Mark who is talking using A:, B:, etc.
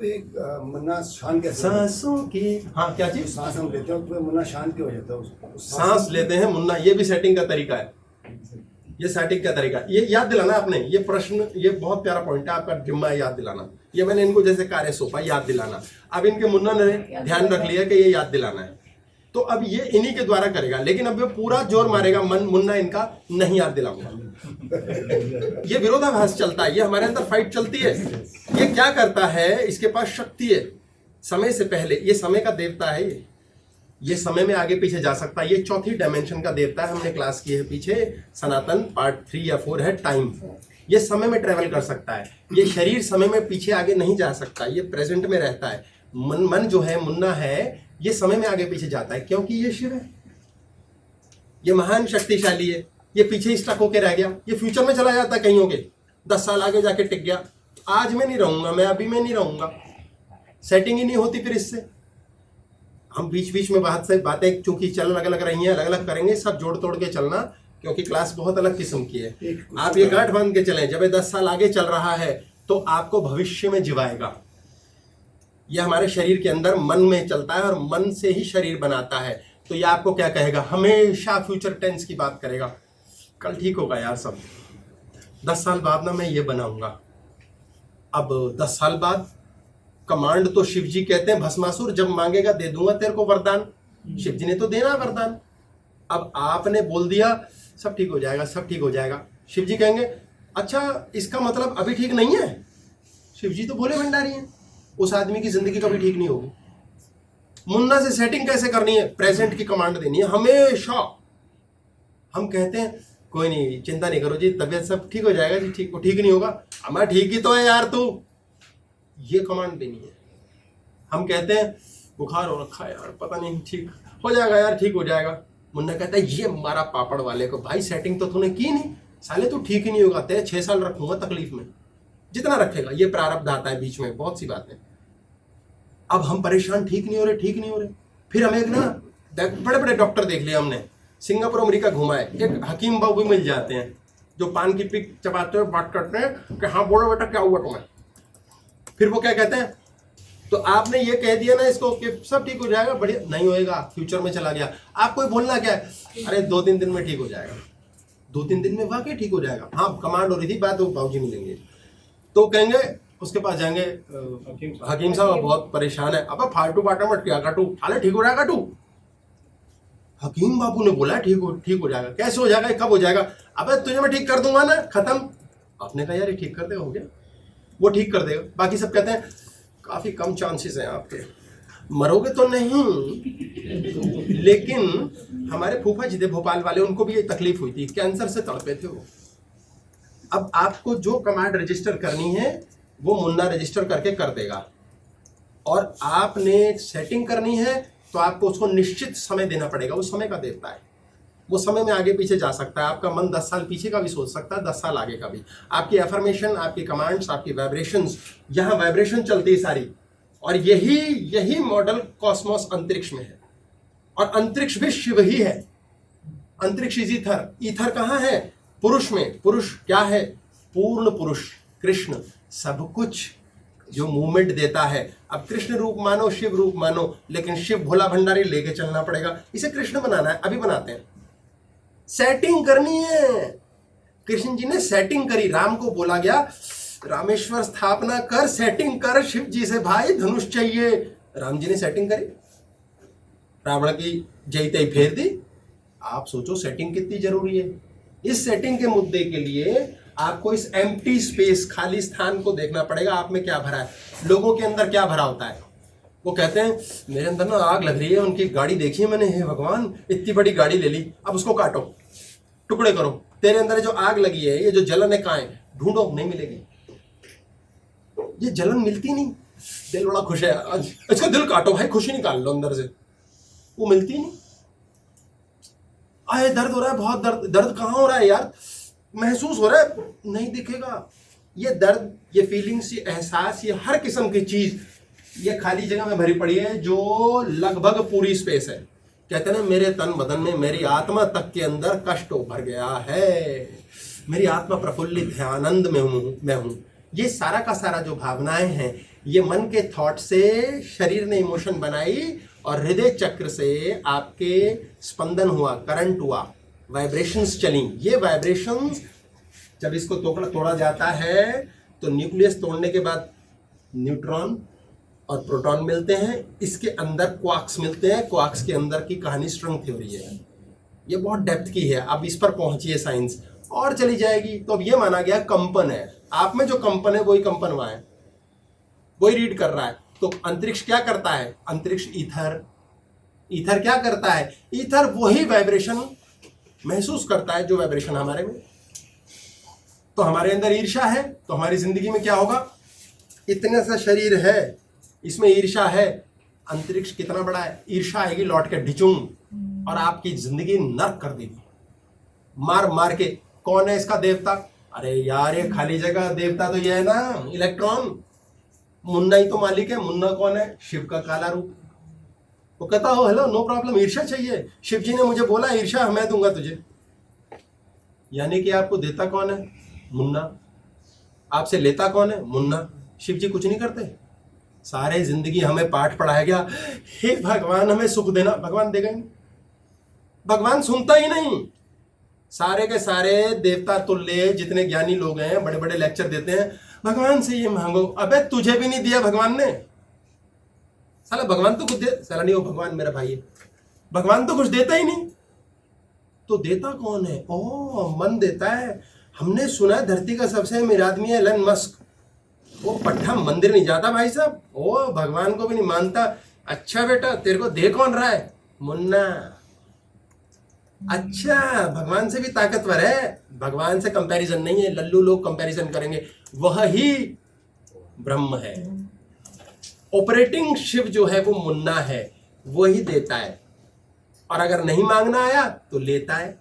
A: पे मुन्ना शांत कैसे
B: सांसों की, हाँ क्या चीज,
A: सांस हम लेते हैं तो मुन्ना शांत क्यों हो जाता है
B: सांस लेते हैं मुन्ना, ये भी सेटिंग का तरीका है, ये सेटिंग का तरीका, ये याद दिलाना आपने, ये प्रश्न, ये बहुत प्यारा पॉइंट है आपका, जिम्मा है याद दिलाना। ये मैंने इनको जैसे कार्य सौंपा, याद दिलाना। अब इनके मुन्ना ने ध्यान रख लिया कि ये याद दिलाना है, तो अब ये इन्हीं के द्वारा करेगा, लेकिन अब ये पूरा जोर मारेगा, मुन्ना इनका नहीं याद दिलाऊंगा। ये विरोधाभास चलता है, ये हमारे अंदर फाइट चलती है। ये क्या करता है, इसके पास शक्ति है समय से पहले, ये समय का देवता है, ये समय में आगे पीछे जा सकता है, ये चौथी डायमेंशन का देवता है। हमने क्लास की है पीछे, सनातन पार्ट 3 या 4 है, टाइम। ये समय में ट्रेवल कर सकता है, ये शरीर समय में पीछे आगे नहीं जा सकता, ये प्रेजेंट में रहता है। मन जो है, मुन्ना है, ये समय में आगे पीछे जाता है, क्योंकि ये शिव है, ये महान शक्तिशाली है। ये पीछे स्टक होके रह गया, ये फ्यूचर में चला जाता है कहीं होके, 10 साल आगे जाके टिक गया, आज में नहीं रहूंगा मैं, अभी में नहीं रहूंगा, सेटिंग ही नहीं होती फिर इससे। हम बीच बीच में बातें चूंकि चल अलग अलग रही हैं, अलग अलग करेंगे, सब जोड़ तोड़ के चलना, क्योंकि क्लास बहुत अलग किस्म की है। आप ये गांठ बांध के चलें, जब ये 10 साल आगे चल रहा है तो आपको भविष्य में जिवाएगा। ये हमारे शरीर के अंदर मन में चलता है और मन से ही शरीर बनाता है, तो ये आपको क्या कहेगा, हमेशा फ्यूचर टेंस की बात करेगा। कल ठीक होगा यार सब, 10 साल बाद ना मैं ये बनाऊंगा। अब 10 साल बाद कमांड तो शिव जी कहते हैं, भस्मासुर जब मांगेगा दे दूंगा तेरे को वरदान। शिव जी ने तो देना वरदान, अब आपने बोल दिया सब ठीक हो जाएगा, सब ठीक हो जाएगा। शिव जी कहेंगे अच्छा इसका मतलब अभी ठीक नहीं है। शिव जी तो भोले भंडारी हैं, उस आदमी की जिंदगी कभी ठीक नहीं होगी। मुन्ना से सेटिंग कैसे करनी है, प्रेजेंट की कमांड देनी है हमेशा। हम कहते हैं कोई नहीं, चिंता नहीं करो जी, तबीयत सब ठीक हो जाएगा जी, ठीक नहीं होगा, हमारा ठीक ही तो है यार तू, ये कमांड देनी है। हम कहते हैं बुखार हो रखा है यार, पता नहीं ठीक हो जाएगा यार, ठीक हो जाएगा। मुन्ना कहता है ये मारा पापड़ वाले को, भाई सेटिंग तो तूने की नहीं, साले तू ठीक ही नहीं होगा, तेरे 6 साल रखूंगा तकलीफ में, जितना रखेगा। ये प्रारब्ध आता है बीच में, बहुत सी बातें। अब हम परेशान, ठीक नहीं हो रहे, ठीक नहीं हो रहे। फिर हमें एक ना बड़े बड़े डॉक्टर देख लिया हमने, सिंगापुर अमेरिका घुमाए, एक हकीम बाबू भी मिल जाते हैं जो पान की पिक चबाते हुए बात करते हैं कि हाँ बोलो बेटा क्या हुआ तुम्हें। फिर वो क्या कहते हैं, तो आपने ये कह दिया ना इसको कि सब ठीक हो जाएगा, बढ़िया नहीं होएगा, फ्यूचर में चला गया। आपको बोलना क्या है, अरे 2-3 दिन में ठीक हो जाएगा, 2-3 दिन में वाकई ठीक हो जाएगा। हाँ कमांड हो रही थी, बात वो बाबूजी मिलेंगे तो कहेंगे, उसके पास जाएंगे, हकीम साहब बहुत परेशान है, अब फालतू बाटा मत क्या काटू, हाले ठीक हो जाएगा तू। हकीम बाबू ने बोला ठीक हो जाएगा, कैसे हो जाएगा, कब हो जाएगा, अबे तुझे मैं ठीक कर दूंगा ना, खत्म। आपने कहा यार ये ठीक कर देगा, हो गया, वो ठीक कर देगा। बाकी सब कहते हैं काफी कम चांसेस हैं आपके, मरोगे तो नहीं। लेकिन हमारे फूफा जी थे भोपाल वाले, उनको भी ये तकलीफ हुई थी, कैंसर से तड़पे थे वो। अब आपको जो कमांड रजिस्टर करनी है वो मुन्ना रजिस्टर करके कर देगा, और आपने सेटिंग करनी है तो आपको उसको निश्चित समय देना पड़ेगा। वो समय का देवता है, वो समय में आगे पीछे जा सकता है। आपका मन 10 साल पीछे का भी सोच सकता है, 10 साल आगे का भी। आपकी एफर्मेशन, आपकी कमांड्स, आपकी वाइब्रेशंस, यहाँ वाइब्रेशन चलती है सारी, और यही मॉडल कॉस्मोस अंतरिक्ष में है, और अंतरिक्ष भी शिव ही है। अंतरिक्ष इज ईथर, ईथर कहाँ है, पुरुष में। पुरुष क्या है, पूर्ण पुरुष कृष्ण, सब कुछ जो मूवमेंट देता है। अब कृष्ण रूप मानो, शिव रूप मानो, लेकिन शिव भोला भंडारी लेके चलना पड़ेगा। इसे कृष्ण बनाना है, अभी बनाते हैं, सेटिंग करनी है। कृष्ण जी ने सेटिंग करी, राम को बोला गया रामेश्वर स्थापना कर, सेटिंग कर शिव जी से, भाई धनुष चाहिए। राम जी ने सेटिंग करी, रावण की जय तय फेर दी। आप सोचो सेटिंग कितनी जरूरी है। इस सेटिंग के मुद्दे के लिए आपको इस एम्प्टी स्पेस, खाली स्थान को देखना पड़ेगा, आप में क्या भरा है। लोगों के अंदर क्या भरा होता है, वो कहते हैं मेरे अंदर ना आग लग रही है, उनकी गाड़ी देखी है मैंने, हे भगवान इतनी बड़ी गाड़ी ले ली, अब उसको काटो, टुकड़े करो। तेरे अंदर जो आग लगी है, ये जो जलन है कहाँ है, ढूंढो, नहीं मिलेगी। ये जलन मिलती नहीं, दिल बड़ा खुश है, इसका दिल काटो भाई, खुशी निकाल लो अंदर से, वो मिलती नहीं। आए दर्द हो रहा है, बहुत दर्द, दर्द कहाँ हो रहा है यार, महसूस हो रहा है, नहीं दिखेगा। ये दर्द, ये फीलिंग्स, ये एहसास, ये हर किस्म की चीज ये खाली जगह में भरी पड़ी है, जो लगभग पूरी स्पेस है। कहते हैं ना, मेरे तन बदन में, मेरी आत्मा तक के अंदर कष्ट भर गया है, मेरी आत्मा प्रफुल्लित है, आनंद में मैं हूं। ये सारा का सारा जो भावनाएं हैं, ये मन के थॉट से शरीर ने इमोशन बनाई और हृदय चक्र से आपके स्पंदन हुआ, करंट हुआ, वाइब्रेशंस चली। ये वाइब्रेशंस जब इसको तोड़ा जाता है तो न्यूक्लियस तोड़ने के बाद न्यूट्रॉन और प्रोटॉन मिलते हैं, इसके अंदर क्वार्क्स मिलते हैं। क्वार्क्स के अंदर की कहानी स्ट्रिंग थ्योरी है, ये बहुत डेप्थ की है। अब इस पर पहुंची है साइंस और चली जाएगी। तो अब ये माना गया कंपन है, आप में जो कंपन है वही कंपन वहां है, वही रीड कर रहा है। तो अंतरिक्ष क्या करता है? अंतरिक्ष ईथर क्या करता है? ईथर वही वाइब्रेशन महसूस करता है जो वाइब्रेशन हमारे में। तो हमारे अंदर ईर्ष्या है तो हमारी जिंदगी में क्या होगा? इतने सा शरीर है, इसमें ईर्ष्या है, अंतरिक्ष कितना बड़ा है, ईर्ष्या आएगी लौट के ढिचूम और आपकी जिंदगी नर्क कर देगी मार मार के। कौन है इसका देवता? अरे यार ये खाली जगह देवता तो ये है ना, इलेक्ट्रॉन। मुन्ना ही तो मालिक है। मुन्ना कौन है? शिव का काला रूप। वो कहता हो हेलो नो प्रॉब्लम, ईर्ष्या चाहिए, शिव जी ने मुझे बोला ईर्ष्या मैं दूंगा तुझे। यानी कि आपको देता कौन है? मुन्ना। आपसे लेता कौन है? मुन्ना। शिव जी कुछ नहीं करते, सारे जिंदगी हमें पाठ पढ़ाया गया, हे भगवान हमें सुख देना, भगवान देगा ही नहीं, भगवान सुनता ही नहीं। सारे के सारे देवता तुल्य जितने ज्ञानी लोग हैं बड़े बड़े लेक्चर देते हैं, भगवान से ये मांगो। अबे तुझे भी नहीं दिया भगवान ने, साला भगवान तो कुछ दे, साला नहीं हो भगवान मेरा भाई है, भगवान तो कुछ देता ही नहीं। तो देता कौन है? ओ मन देता है। हमने सुना है धरती का सबसे अमीर आदमी है एलन मस्क, वो पट्टा मंदिर नहीं जाता भाई साहब, ओ भगवान को भी नहीं मानता। अच्छा बेटा तेरे को दे कौन रहा है? मुन्ना। अच्छा भगवान से भी ताकतवर है, भगवान से कंपैरिजन नहीं है, लल्लू लोग कंपैरिजन करेंगे, वह ही ब्रह्म है। ऑपरेटिंग शिव जो है वो मुन्ना है, वही देता है। और अगर नहीं मांगना आया तो लेता है।